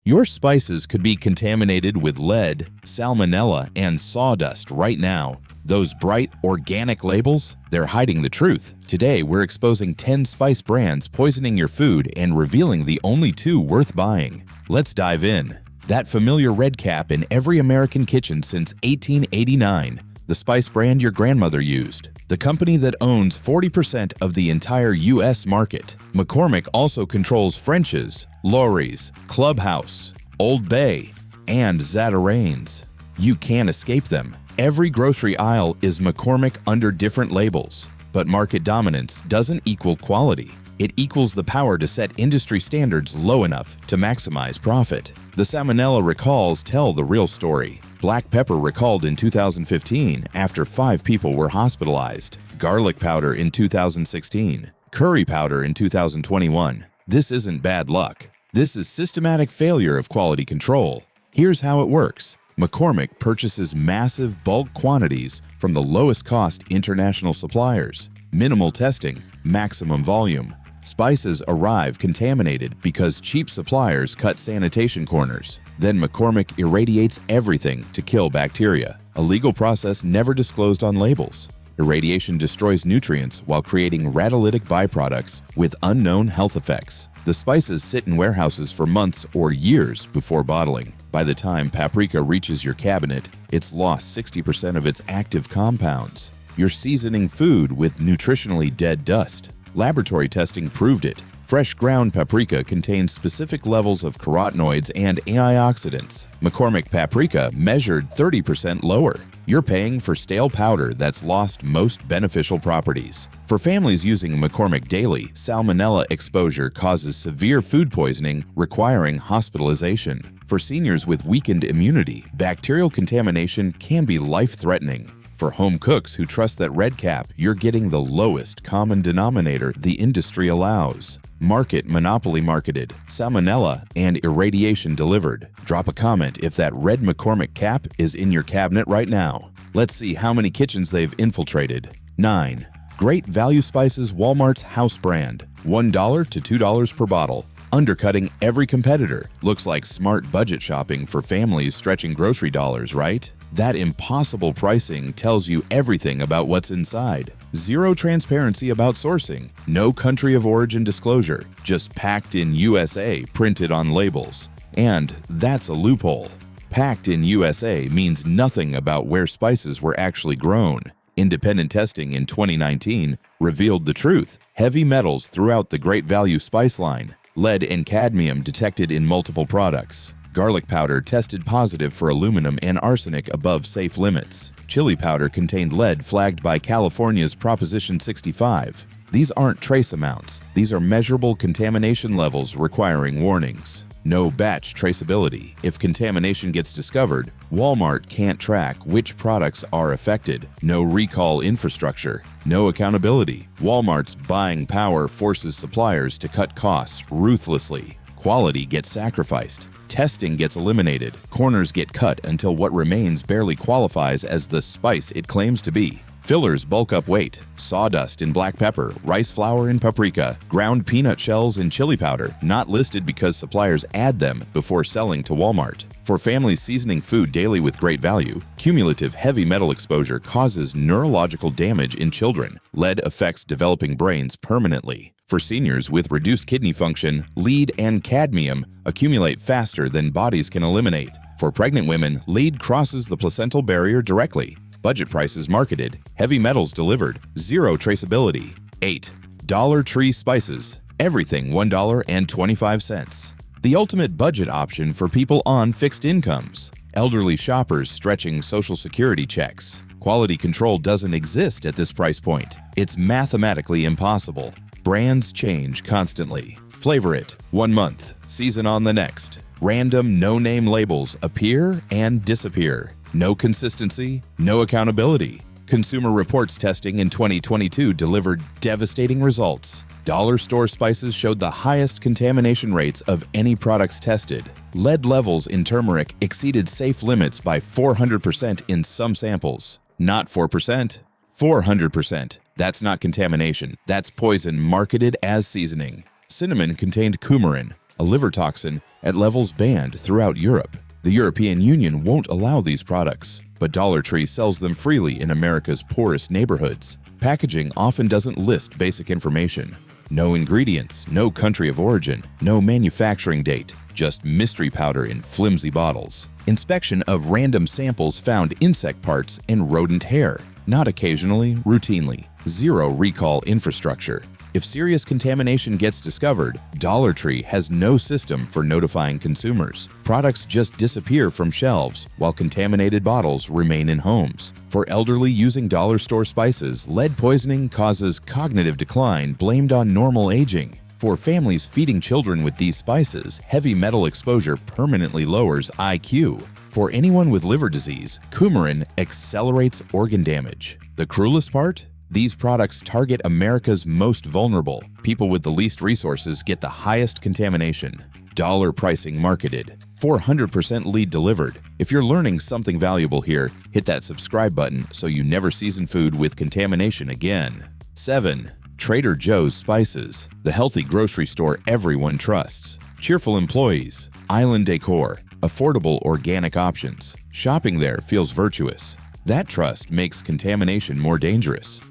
Your spices could be contaminated with lead, salmonella, and sawdust right now. Those bright, organic labels, they're hiding the truth. Today, we're exposing 10 spice brands poisoning your food and revealing the only 2 worth buying. Let's dive in. That familiar red cap in every American kitchen since 1889. The spice brand your grandmother used. The company that owns 40% of the entire U.S. market. McCormick also controls French's, Lawry's, Clubhouse, Old Bay, and Zatarain's. You can't escape them. Every grocery aisle is McCormick under different labels. But market dominance doesn't equal quality. It equals the power to set industry standards low enough to maximize profit. The salmonella recalls tell the real story. Black pepper recalled in 2015 after 5 people were hospitalized. Garlic powder in 2016. Curry powder in 2021. This isn't bad luck. This is systematic failure of quality control. Here's how it works. McCormick purchases massive bulk quantities from the lowest cost international suppliers. Minimal testing, maximum volume. Spices arrive contaminated because cheap suppliers cut sanitation corners. Then McCormick irradiates everything to kill bacteria, a legal process never disclosed on labels. Irradiation destroys nutrients while creating ratalytic byproducts with unknown health effects. The spices sit in warehouses for months or years before bottling. By the time paprika reaches your cabinet, it's lost 60% of its active compounds. You're seasoning food with nutritionally dead dust. Laboratory testing proved it. Fresh ground paprika contains specific levels of carotenoids and antioxidants. McCormick paprika measured 30% lower. You're paying for stale powder that's lost most beneficial properties. For families using McCormick daily, salmonella exposure causes severe food poisoning requiring hospitalization. For seniors with weakened immunity, bacterial contamination can be life-threatening. For home cooks who trust that red cap, you're getting the lowest common denominator the industry allows. Market monopoly marketed, salmonella, and irradiation delivered. Drop a comment if that red McCormick cap is in your cabinet right now. Let's see how many kitchens they've infiltrated. 9. Great Value Spices Walmart's house brand. $1 to $2 per bottle. Undercutting every competitor. Looks like smart budget shopping for families stretching grocery dollars, right? That impossible pricing tells you everything about what's inside. Zero transparency about sourcing. No country of origin disclosure. Just packed in USA printed on labels. And that's a loophole. Packed in USA means nothing about where spices were actually grown. Independent testing in 2019 revealed the truth. Heavy metals throughout the Great Value Spice line. Lead and cadmium detected in multiple products. Garlic powder tested positive for aluminum and arsenic above safe limits. Chili powder contained lead flagged by California's Proposition 65. These aren't trace amounts. These are measurable contamination levels requiring warnings. No batch traceability. If contamination gets discovered, Walmart can't track which products are affected. No recall infrastructure. No accountability. Walmart's buying power forces suppliers to cut costs ruthlessly. Quality gets sacrificed. Testing gets eliminated. Corners get cut until what remains barely qualifies as the spice it claims to be. Fillers bulk up weight. Sawdust in black pepper, rice flour in paprika, ground peanut shells in chili powder, not listed because suppliers add them before selling to Walmart. For families seasoning food daily with Great Value, cumulative heavy metal exposure causes neurological damage in children. Lead affects developing brains permanently. For seniors with reduced kidney function, lead and cadmium accumulate faster than bodies can eliminate. For pregnant women, lead crosses the placental barrier directly. Budget prices marketed, heavy metals delivered, zero traceability. 8. Dollar Tree Spices. Everything $1.25. The ultimate budget option for people on fixed incomes. Elderly shoppers stretching Social Security checks. Quality control doesn't exist at this price point. It's mathematically impossible. Brands change constantly. Flavor it 1 month, season on the next. Random no-name labels appear and disappear. No consistency, no accountability. Consumer Reports testing in 2022 delivered devastating results. Dollar store spices showed the highest contamination rates of any products tested. Lead levels in turmeric exceeded safe limits by 400% in some samples. Not 4%, 400%. That's not contamination. That's poison marketed as seasoning. Cinnamon contained coumarin. a liver toxin, at levels banned throughout Europe. The European Union won't allow these products, but Dollar Tree sells them freely in America's poorest neighborhoods. Packaging often doesn't list basic information. No ingredients, no country of origin, no manufacturing date, just mystery powder in flimsy bottles. Inspection of random samples found insect parts and rodent hair, not occasionally, routinely. Zero recall infrastructure. If serious contamination gets discovered, Dollar Tree has no system for notifying consumers. Products just disappear from shelves, while contaminated bottles remain in homes. For elderly using dollar store spices, lead poisoning causes cognitive decline blamed on normal aging. For families feeding children with these spices, heavy metal exposure permanently lowers IQ. For anyone with liver disease, coumarin accelerates organ damage. The cruelest part? These products target America's most vulnerable. People with the least resources get the highest contamination. Dollar pricing marketed. 400% lead delivered. If you're learning something valuable here, hit that subscribe button so you never season food with contamination again. 7. Trader Joe's Spices, the healthy grocery store everyone trusts. Cheerful employees, island decor, affordable organic options. Shopping there feels virtuous. That trust makes contamination more dangerous.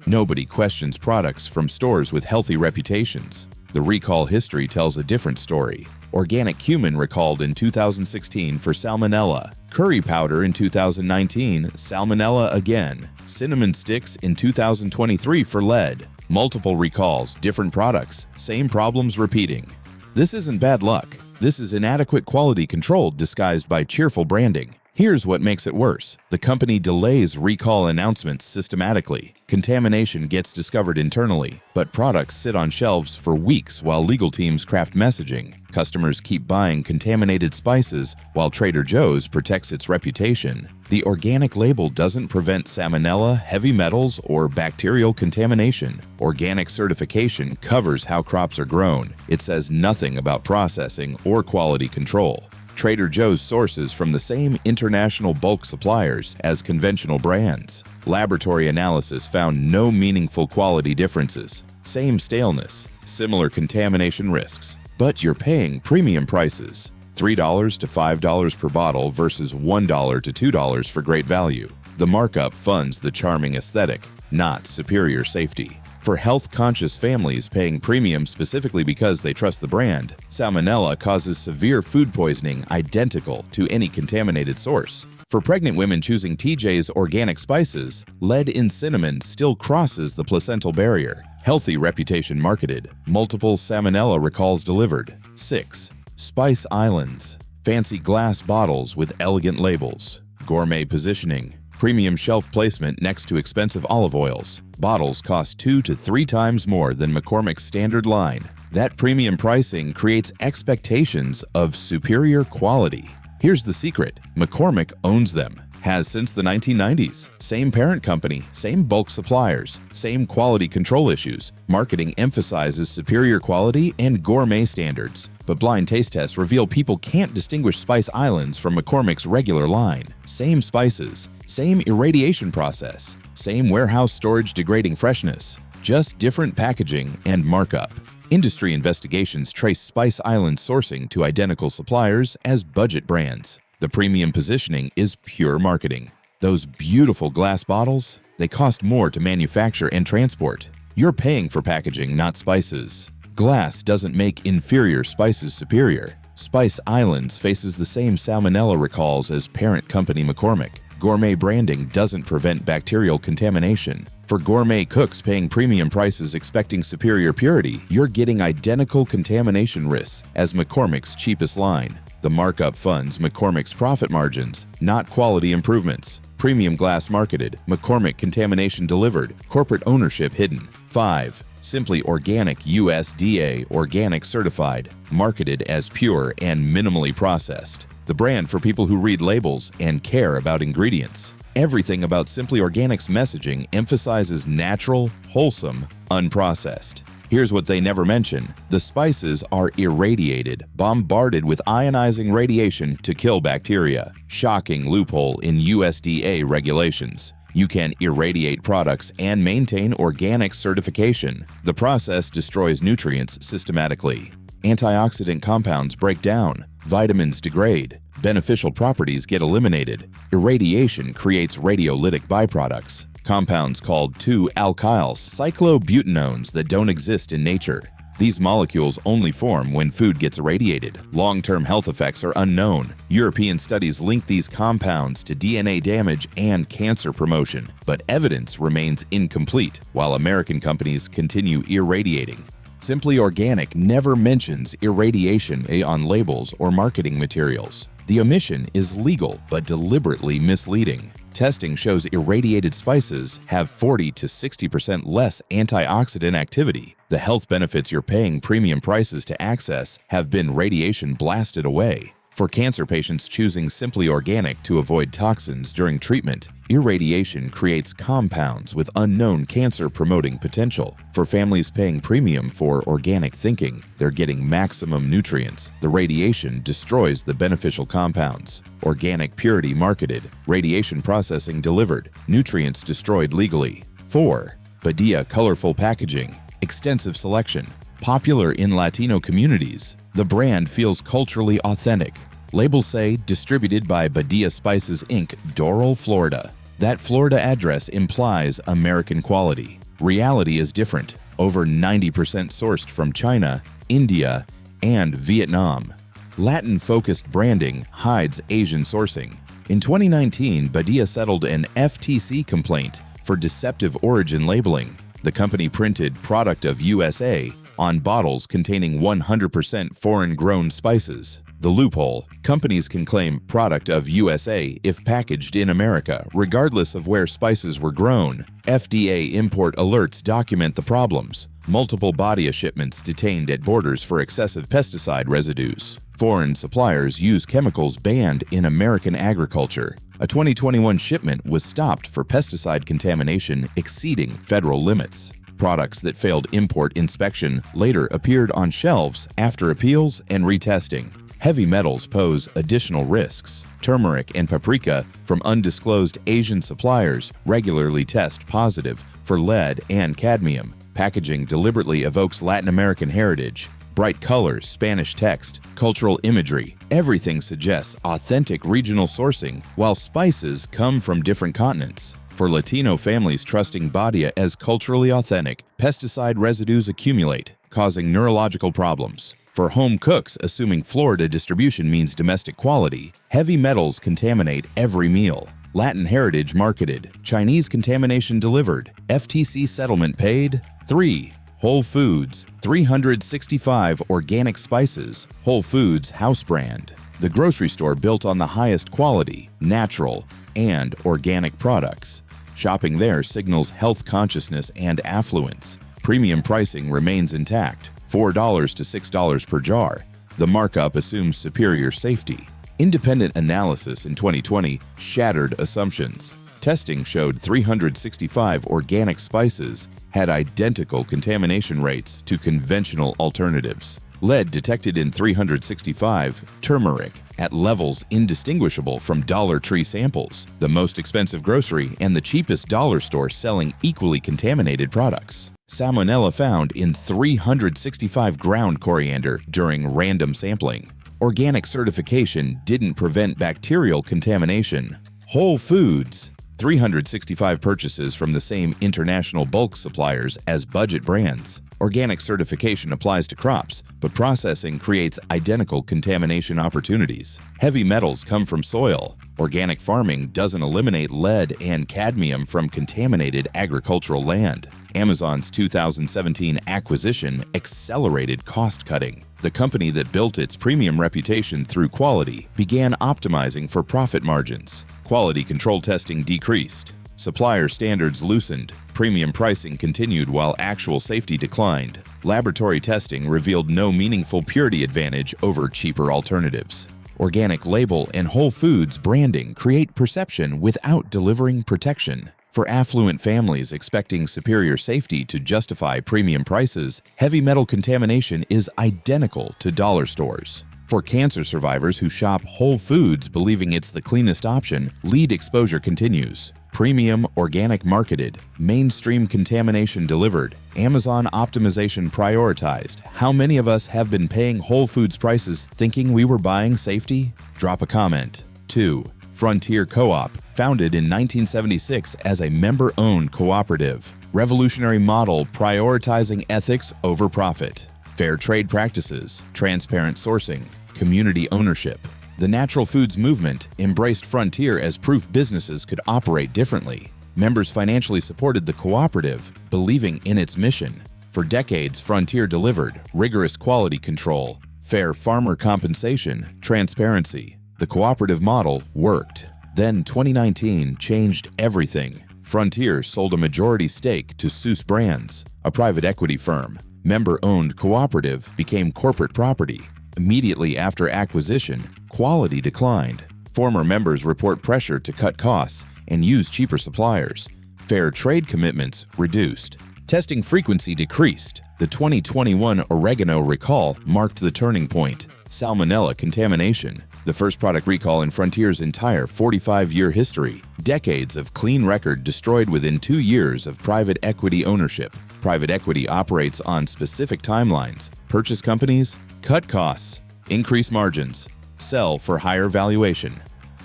Nobody questions products from stores with healthy reputations. The recall history tells a different story. Organic cumin recalled in 2016 for salmonella. Curry powder in 2019, salmonella again. Cinnamon sticks in 2023 for lead. Multiple recalls, different products, same problems repeating. This isn't bad luck. This is inadequate quality control disguised by cheerful branding. Here's what makes it worse. The company delays recall announcements systematically. Contamination gets discovered internally, but products sit on shelves for weeks while legal teams craft messaging. Customers keep buying contaminated spices while Trader Joe's protects its reputation. The organic label doesn't prevent salmonella, heavy metals, or bacterial contamination. Organic certification covers how crops are grown. It says nothing about processing or quality control. Trader Joe's sources from the same international bulk suppliers as conventional brands. Laboratory analysis found no meaningful quality differences. Same staleness, similar contamination risks. But you're paying premium prices. $3 to $5 per bottle versus $1 to $2 for great value. The markup funds the charming aesthetic, not superior safety. For health-conscious families paying premium specifically because they trust the brand, salmonella causes severe food poisoning identical to any contaminated source. For pregnant women choosing TJ's organic spices, lead in cinnamon still crosses the placental barrier. Healthy reputation marketed. Multiple salmonella recalls delivered. 6. Spice Islands. Fancy glass bottles with elegant labels. Gourmet positioning. Premium shelf placement next to expensive olive oils. Bottles cost 2 to 3 times more than McCormick's standard line. That premium pricing creates expectations of superior quality. Here's the secret. McCormick owns them. Has since the 1990s. Same parent company, same bulk suppliers, same quality control issues. Marketing emphasizes superior quality and gourmet standards. But blind taste tests reveal people can't distinguish Spice Islands from McCormick's regular line. Same spices, same irradiation process, same warehouse storage degrading freshness, just different packaging and markup. Industry investigations trace Spice Island sourcing to identical suppliers as budget brands. The premium positioning is pure marketing. Those beautiful glass bottles, they cost more to manufacture and transport. You're paying for packaging, not spices. Glass doesn't make inferior spices superior. Spice Islands faces the same salmonella recalls as parent company McCormick. Gourmet branding doesn't prevent bacterial contamination. For gourmet cooks paying premium prices expecting superior purity, you're getting identical contamination risks as McCormick's cheapest line. The markup funds McCormick's profit margins, not quality improvements. Premium glass marketed, McCormick contamination delivered, corporate ownership hidden. 5. Simply Organic USDA Organic Certified, marketed as pure and minimally processed. The brand for people who read labels and care about ingredients. Everything about Simply Organic's messaging emphasizes natural, wholesome, unprocessed. Here's what they never mention. The spices are irradiated, bombarded with ionizing radiation to kill bacteria. Shocking loophole in USDA regulations. You can irradiate products and maintain organic certification. The process destroys nutrients systematically. Antioxidant compounds break down, vitamins degrade, beneficial properties get eliminated, irradiation creates radiolytic byproducts, compounds called 2-alkyl cyclobutanones that don't exist in nature. These molecules only form when food gets irradiated. Long-term health effects are unknown. European studies link these compounds to DNA damage and cancer promotion, but evidence remains incomplete while American companies continue irradiating. Simply Organic never mentions irradiation on labels or marketing materials. The omission is legal but deliberately misleading. Testing shows irradiated spices have 40 to 60% less antioxidant activity. The health benefits you're paying premium prices to access have been radiation blasted away. For cancer patients choosing Simply Organic to avoid toxins during treatment, irradiation creates compounds with unknown cancer-promoting potential. For families paying premium for organic thinking, they're getting maximum nutrients. The radiation destroys the beneficial compounds. Organic purity marketed, radiation processing delivered, nutrients destroyed legally. 4. Badia colorful packaging, extensive selection. Popular in Latino communities, the brand feels culturally authentic. Labels say distributed by Badia Spices Inc., Doral, Florida. That Florida address implies American quality. Reality is different. Over 90% sourced from China, India, and Vietnam. Latin-focused branding hides Asian sourcing. In 2019, Badia settled an FTC complaint for deceptive origin labeling. The company printed "Product of USA" on bottles containing 100% foreign-grown spices. The loophole: companies can claim "Product of USA" if packaged in America, regardless of where spices were grown. FDA import alerts document the problems. Multiple Badia shipments detained at borders for excessive pesticide residues. Foreign suppliers use chemicals banned in American agriculture. A 2021 shipment was stopped for pesticide contamination exceeding federal limits. Products that failed import inspection later appeared on shelves after appeals and retesting. Heavy metals pose additional risks. Turmeric and paprika from undisclosed Asian suppliers regularly test positive for lead and cadmium. Packaging deliberately evokes Latin American heritage. Bright colors, Spanish text, cultural imagery. Everything suggests authentic regional sourcing, while spices come from different continents. For Latino families trusting Badia as culturally authentic, pesticide residues accumulate, causing neurological problems. For home cooks assuming Florida distribution means domestic quality, heavy metals contaminate every meal. Latin heritage marketed, Chinese contamination delivered, FTC settlement paid. 3. Whole Foods, 365 organic spices, Whole Foods house brand. The grocery store built on the highest quality, natural, and organic products. Shopping there signals health consciousness and affluence. Premium pricing remains intact, $4 to $6 per jar. The markup assumes superior safety. Independent analysis in 2020 shattered assumptions. Testing showed 365 organic spices had identical contamination rates to conventional alternatives. Lead detected in 365 turmeric at levels indistinguishable from Dollar Tree samples, the most expensive grocery and the cheapest dollar store selling equally contaminated products. Salmonella found in 365 ground coriander during random sampling. Organic certification didn't prevent bacterial contamination. Whole Foods, 365 purchases from the same international bulk suppliers as budget brands. Organic certification applies to crops, but processing creates identical contamination opportunities. Heavy metals come from soil. Organic farming doesn't eliminate lead and cadmium from contaminated agricultural land. Amazon's 2017 acquisition accelerated cost-cutting. The company that built its premium reputation through quality began optimizing for profit margins. Quality control testing decreased. Supplier standards loosened. Premium pricing continued while actual safety declined. Laboratory testing revealed no meaningful purity advantage over cheaper alternatives. Organic label and Whole Foods branding create perception without delivering protection. For affluent families expecting superior safety to justify premium prices, heavy metal contamination is identical to dollar stores. For cancer survivors who shop Whole Foods believing it's the cleanest option, lead exposure continues. Premium organic marketed, mainstream contamination delivered, Amazon optimization prioritized. How many of us have been paying Whole Foods prices thinking we were buying safety? Drop a comment. 2. Frontier Co-op, founded in 1976 as a member-owned cooperative. Revolutionary model prioritizing ethics over profit. Fair trade practices, transparent sourcing, community ownership. The natural foods movement embraced Frontier as proof businesses could operate differently. Members financially supported the cooperative, believing in its mission. For decades, Frontier delivered rigorous quality control, fair farmer compensation, transparency. The cooperative model worked. Then 2019 changed everything. Frontier sold a majority stake to Seuss Brands, a private equity firm. Member-owned cooperative became corporate property. Immediately after acquisition, quality declined. Former members report pressure to cut costs and use cheaper suppliers. Fair trade commitments reduced. Testing frequency decreased. The 2021 oregano recall marked the turning point. Salmonella contamination, the first product recall in Frontier's entire 45-year history. Decades of clean record destroyed within 2 years of private equity ownership. Private equity operates on specific timelines. Purchase companies, cut costs, increase margins, sell for higher valuation.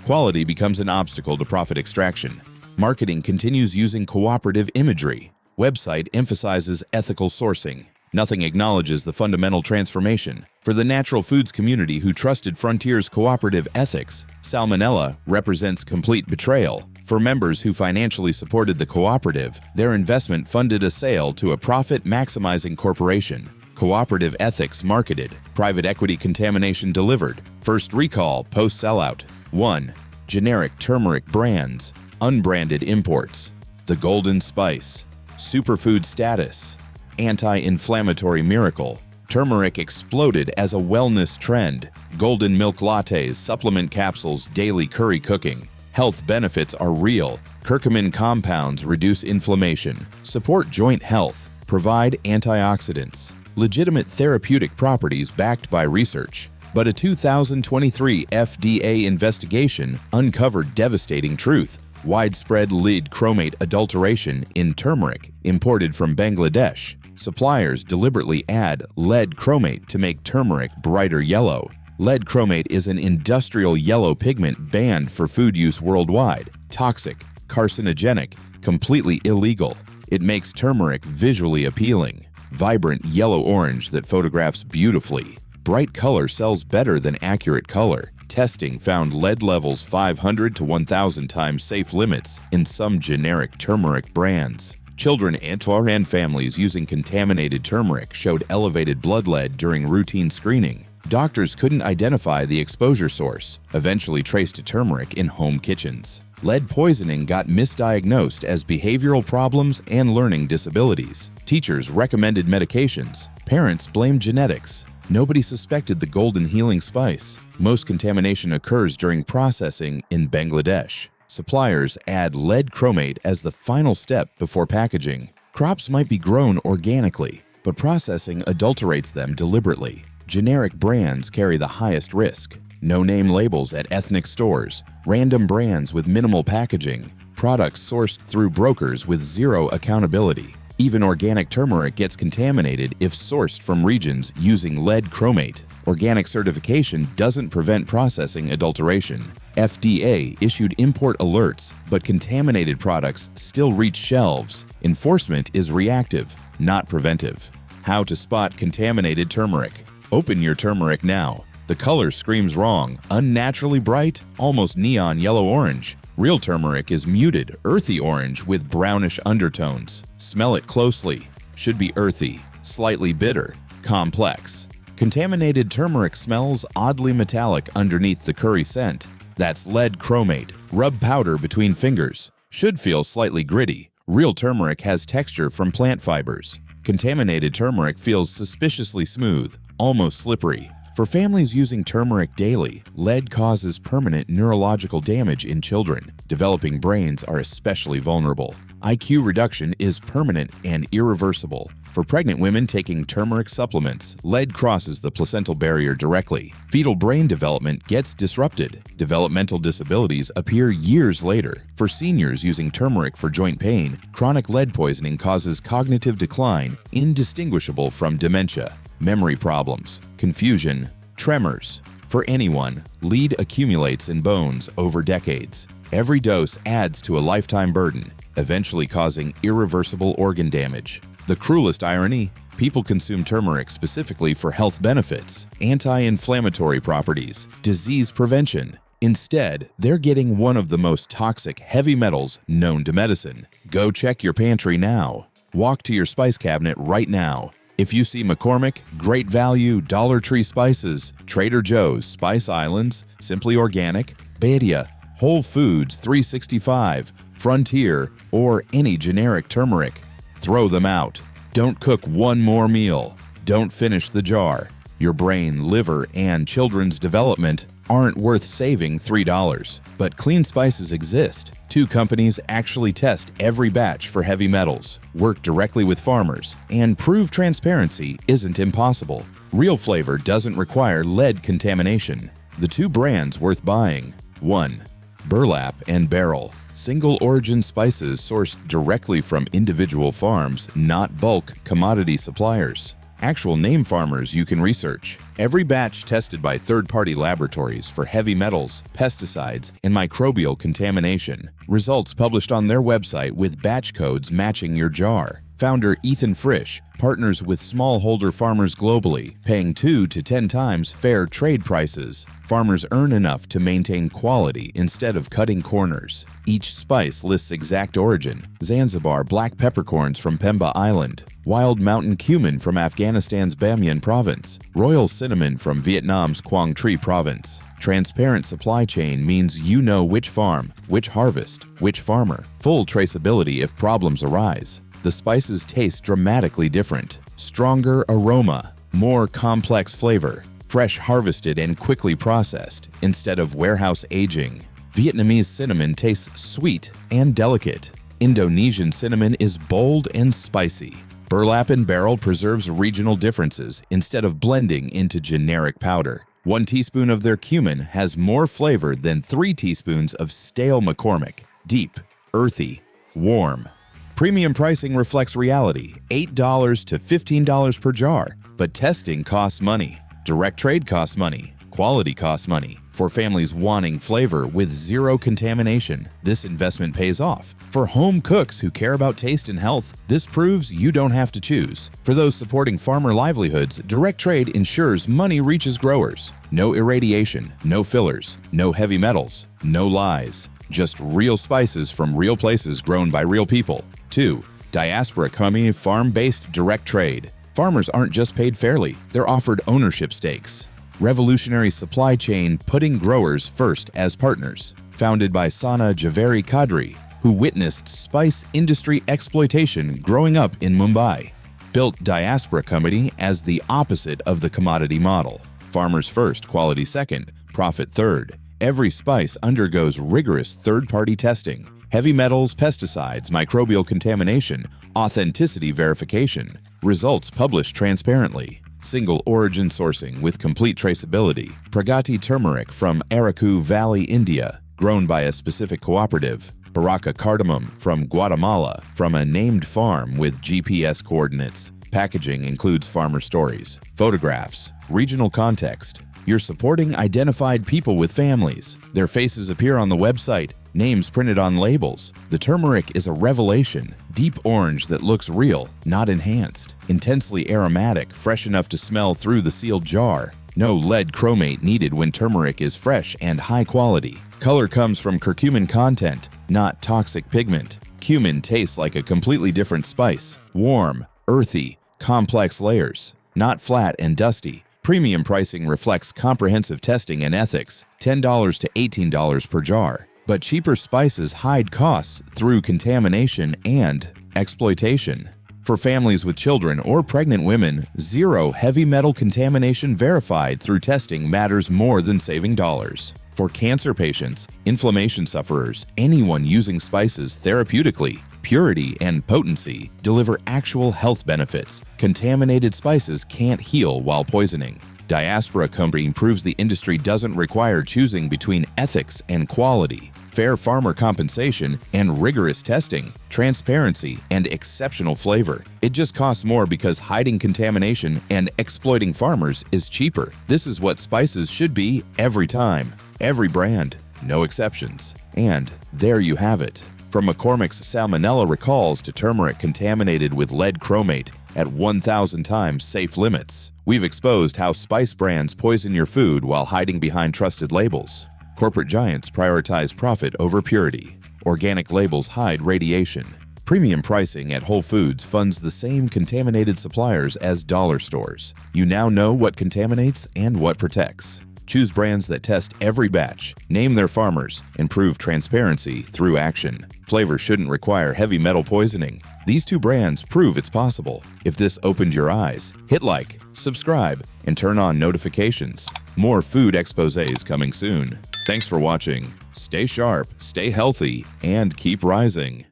Quality becomes an obstacle to profit extraction. Marketing continues using cooperative imagery. Website emphasizes ethical sourcing. Nothing acknowledges the fundamental transformation. For the natural foods community who trusted Frontier's cooperative ethics, salmonella represents complete betrayal. For members who financially supported the cooperative, their investment funded a sale to a profit-maximizing corporation. Cooperative ethics marketed, private equity contamination delivered. First recall post-sellout. 1. Generic turmeric brands, unbranded imports. The Golden Spice, superfood status, anti-inflammatory miracle. Turmeric exploded as a wellness trend. Golden milk lattes, supplement capsules, daily curry cooking. Health benefits are real. Curcumin compounds reduce inflammation, support joint health, provide antioxidants. Legitimate therapeutic properties backed by research. But a 2023 FDA investigation uncovered devastating truth. Widespread lead chromate adulteration in turmeric imported from Bangladesh. Suppliers deliberately add lead chromate to make turmeric brighter yellow. Lead chromate is an industrial yellow pigment banned for food use worldwide. Toxic, carcinogenic, completely illegal. It makes turmeric visually appealing. Vibrant yellow-orange that photographs beautifully. Bright color sells better than accurate color. Testing found lead levels 500 to 1,000 times safe limits in some generic turmeric brands. Children and families using contaminated turmeric showed elevated blood lead during routine screening. Doctors couldn't identify the exposure source, eventually traced to turmeric in home kitchens. Lead poisoning got misdiagnosed as behavioral problems and learning disabilities. Teachers recommended medications. Parents blamed genetics. Nobody suspected the golden healing spice. Most contamination occurs during processing in Bangladesh. Suppliers add lead chromate as the final step before packaging. Crops might be grown organically, but processing adulterates them deliberately. Generic brands carry the highest risk. No-name labels at ethnic stores, random brands with minimal packaging, products sourced through brokers with zero accountability. Even organic turmeric gets contaminated if sourced from regions using lead chromate. Organic certification doesn't prevent processing adulteration. FDA issued import alerts, but contaminated products still reach shelves. Enforcement is reactive, not preventive. How to spot contaminated turmeric. Open your turmeric now. The color screams wrong, unnaturally bright, almost neon yellow-orange. Real turmeric is muted, earthy orange with brownish undertones. Smell it closely. Should be earthy, slightly bitter, complex. Contaminated turmeric smells oddly metallic underneath the curry scent. That's lead chromate. Rub powder between fingers. Should feel slightly gritty. Real turmeric has texture from plant fibers. Contaminated turmeric feels suspiciously smooth, almost slippery. For families using turmeric daily, lead causes permanent neurological damage in children. Developing brains are especially vulnerable. IQ reduction is permanent and irreversible. For pregnant women taking turmeric supplements, lead crosses the placental barrier directly. Fetal brain development gets disrupted. Developmental disabilities appear years later. For seniors using turmeric for joint pain, chronic lead poisoning causes cognitive decline indistinguishable from dementia, memory problems, confusion, tremors. For anyone, lead accumulates in bones over decades. Every dose adds to a lifetime burden, eventually causing irreversible organ damage. The cruelest irony, people consume turmeric specifically for health benefits, anti-inflammatory properties, disease prevention. Instead, they're getting one of the most toxic heavy metals known to medicine. Go check your pantry now. Walk to your spice cabinet right now. If you see McCormick, Great Value, Dollar Tree Spices, Trader Joe's, Spice Islands, Simply Organic, Badia, Whole Foods 365, Frontier, or any generic turmeric, throw them out. Don't cook one more meal. Don't finish the jar. Your brain, liver, and children's development aren't worth saving $3. But clean spices exist. 2 companies actually test every batch for heavy metals, work directly with farmers, and prove transparency isn't impossible. Real flavor doesn't require lead contamination. The 2 brands worth buying. 1. Burlap and Barrel. Single origin spices sourced directly from individual farms, not bulk commodity suppliers. Actual name farmers you can research. Every batch tested by third-party laboratories for heavy metals, pesticides, and microbial contamination. Results published on their website with batch codes matching your jar. Founder Ethan Frisch partners with smallholder farmers globally, paying 2 to 10 times fair trade prices. Farmers earn enough to maintain quality instead of cutting corners. Each spice lists exact origin: Zanzibar black peppercorns from Pemba Island, wild mountain cumin from Afghanistan's Bamyan province, royal cinnamon from Vietnam's Quang Tri province. Transparent supply chain means you know which farm, which harvest, which farmer. Full traceability if problems arise. The spices taste dramatically different. Stronger aroma, more complex flavor, fresh harvested and quickly processed instead of warehouse aging. Vietnamese cinnamon tastes sweet and delicate. Indonesian cinnamon is bold and spicy. Burlap and Barrel preserves regional differences instead of blending into generic powder. 1 teaspoon of their cumin has more flavor than 3 teaspoons of stale McCormick. Deep, earthy, warm. Premium pricing reflects reality, $8 to $15 per jar. But testing costs money. Direct trade costs money. Quality costs money. For families wanting flavor with 0 contamination, this investment pays off. For home cooks who care about taste and health, this proves you don't have to choose. For those supporting farmer livelihoods, direct trade ensures money reaches growers. No irradiation, no fillers, no heavy metals, no lies. Just real spices from real places grown by real people. 2. Diaspora company farm-based direct trade. Farmers aren't just paid fairly, they're offered ownership stakes. Revolutionary supply chain putting growers first as partners. Founded by Sana Javeri Kadri, who witnessed spice industry exploitation growing up in Mumbai. Built Diaspora company as the opposite of the commodity model. Farmers first, quality second, profit third. Every spice undergoes rigorous third-party testing. Heavy metals, pesticides, microbial contamination, authenticity verification. Results published transparently. Single origin sourcing with complete traceability. Pragati turmeric from Araku Valley, India, grown by a specific cooperative. Baraka cardamom from Guatemala, from a named farm with GPS coordinates. Packaging includes farmer stories, photographs, regional context. You're supporting identified people with families. Their faces appear on the website, names printed on labels. The turmeric is a revelation, deep orange that looks real, not enhanced. Intensely aromatic, fresh enough to smell through the sealed jar. No lead chromate needed when turmeric is fresh and high quality. Color comes from curcumin content, not toxic pigment. Cumin tastes like a completely different spice. Warm, earthy, complex layers, not flat and dusty. Premium pricing reflects comprehensive testing and ethics, $10 to $18 per jar. But cheaper spices hide costs through contamination and exploitation. For families with children or pregnant women, 0 heavy metal contamination verified through testing matters more than saving dollars. For cancer patients, inflammation sufferers, anyone using spices therapeutically, Purity and potency deliver actual health benefits. Contaminated spices can't heal while poisoning. Diaspora company proves the industry doesn't require choosing between ethics and quality, fair farmer compensation and rigorous testing, transparency and exceptional flavor. It just costs more because hiding contamination and exploiting farmers is cheaper. This is what spices should be every time, every brand, no exceptions. And there you have it. From McCormick's salmonella recalls to turmeric contaminated with lead chromate at 1,000 times safe limits, we've exposed how spice brands poison your food while hiding behind trusted labels. Corporate giants prioritize profit over purity. Organic labels hide radiation. Premium pricing at Whole Foods funds the same contaminated suppliers as dollar stores. You now know what contaminates and what protects. Choose brands that test every batch, name their farmers, and prove transparency through action. Flavor shouldn't require heavy metal poisoning. These two brands prove it's possible. If this opened your eyes, hit like, subscribe, and turn on notifications. More food exposés coming soon. Thanks for watching. Stay sharp, stay healthy, and keep rising.